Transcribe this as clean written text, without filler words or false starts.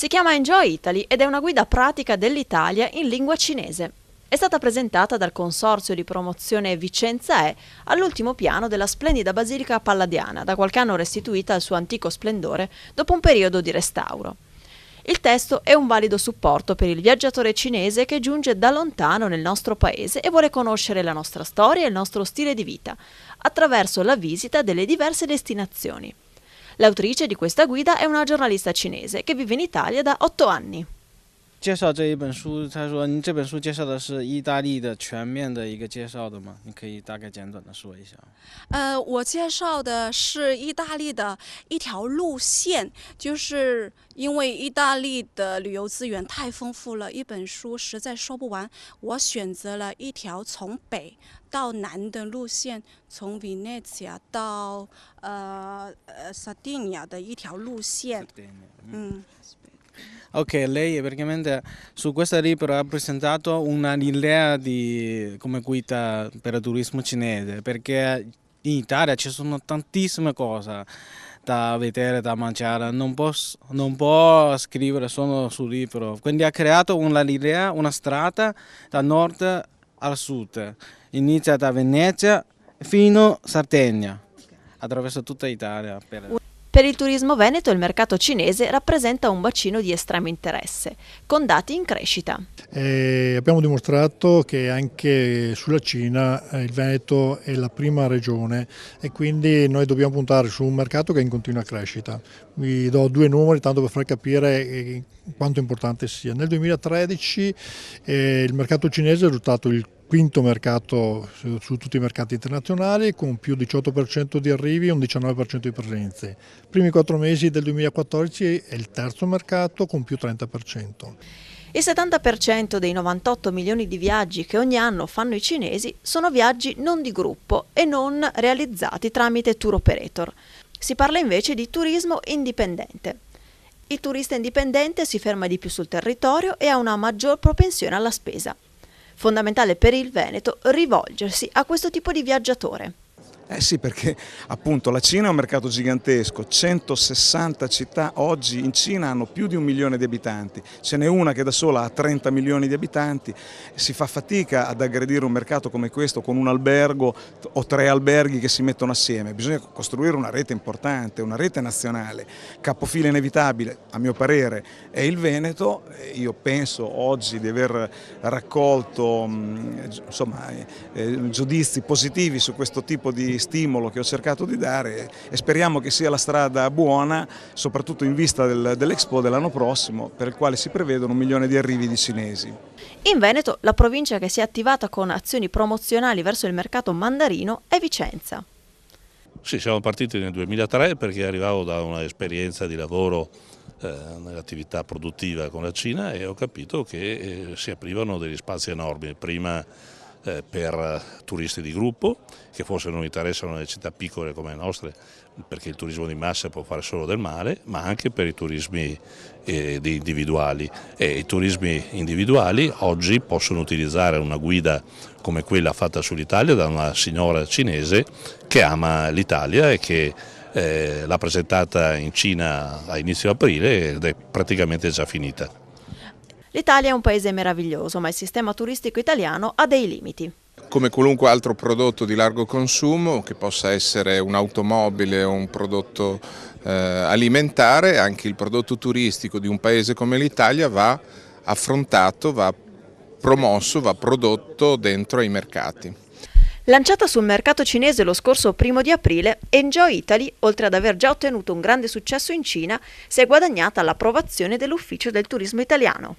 Si chiama Enjoy Italy ed è una guida pratica dell'Italia in lingua cinese. È stata presentata dal Consorzio di Promozione Vicenza E all'ultimo piano della splendida Basilica Palladiana, da qualche anno restituita al suo antico splendore dopo un periodo di restauro. Il testo è un valido supporto per il viaggiatore cinese che giunge da lontano nel nostro paese e vuole conoscere la nostra storia e il nostro stile di vita, attraverso la visita delle diverse destinazioni. L'autrice di questa guida è una giornalista cinese che vive in Italia da 8 anni. 介绍这一本书，他说您这本书介绍的是意大利的全面的一个介绍的吗？你可以大概简短的说一下。我介绍的是意大利的一条路线，就是因为意大利的旅游资源太丰富了，一本书实在说不完。我选择了一条从北到南的路线，从 Venezia 到Sardinia 的一条路线。Ok, lei praticamente su questo libro ha presentato un'idea come guida per il turismo cinese, perché in Italia ci sono tantissime cose da vedere, da mangiare, non può scrivere solo sul libro, quindi ha creato un'idea, una strada da nord al sud, inizia da Venezia fino a Sardegna, attraverso tutta Italia. Per il turismo veneto il mercato cinese rappresenta un bacino di estremo interesse, con dati in crescita. Abbiamo dimostrato che anche sulla Cina il Veneto è la prima regione e quindi noi dobbiamo puntare su un mercato che è in continua crescita. Vi do 2 numeri tanto per far capire quanto importante sia. Nel 2013 il mercato cinese è risultato il quinto mercato su tutti i mercati internazionali, con più 18% di arrivi e un 19% di presenze. I primi 4 mesi del 2014 è il terzo mercato con più 30%. Il 70% dei 98 milioni di viaggi che ogni anno fanno i cinesi sono viaggi non di gruppo e non realizzati tramite tour operator. Si parla invece di turismo indipendente. Il turista indipendente si ferma di più sul territorio e ha una maggior propensione alla spesa. Fondamentale per il Veneto rivolgersi a questo tipo di viaggiatore. Sì, perché appunto la Cina è un mercato gigantesco, 160 città oggi in Cina hanno più di 1 milione di abitanti, ce n'è una che da sola ha 30 milioni di abitanti, si fa fatica ad aggredire un mercato come questo con un albergo o 3 alberghi che si mettono assieme, bisogna costruire una rete importante, una rete nazionale, capofila inevitabile a mio parere è il Veneto. Io penso oggi di aver raccolto giudizi positivi su questo tipo di stimolo che ho cercato di dare e speriamo che sia la strada buona, soprattutto in vista dell'Expo dell'anno prossimo, per il quale si prevedono 1 milione di arrivi di cinesi. In Veneto la provincia che si è attivata con azioni promozionali verso il mercato mandarino è Vicenza. Sì, siamo partiti nel 2003 perché arrivavo da un'esperienza di lavoro nell'attività produttiva con la Cina e ho capito che si aprivano degli spazi enormi, prima per turisti di gruppo che forse non interessano nelle città piccole come le nostre perché il turismo di massa può fare solo del male, ma anche per i turismi individuali e i turismi individuali oggi possono utilizzare una guida come quella fatta sull'Italia da una signora cinese che ama l'Italia e che l'ha presentata in Cina a inizio aprile ed è praticamente già finita. L'Italia è un paese meraviglioso, ma il sistema turistico italiano ha dei limiti. Come qualunque altro prodotto di largo consumo, che possa essere un'automobile o un prodotto alimentare, anche il prodotto turistico di un paese come l'Italia va affrontato, va promosso, va prodotto dentro ai mercati. Lanciata sul mercato cinese lo scorso 1° di aprile, Enjoy Italy, oltre ad aver già ottenuto un grande successo in Cina, si è guadagnata l'approvazione dell'Ufficio del Turismo Italiano.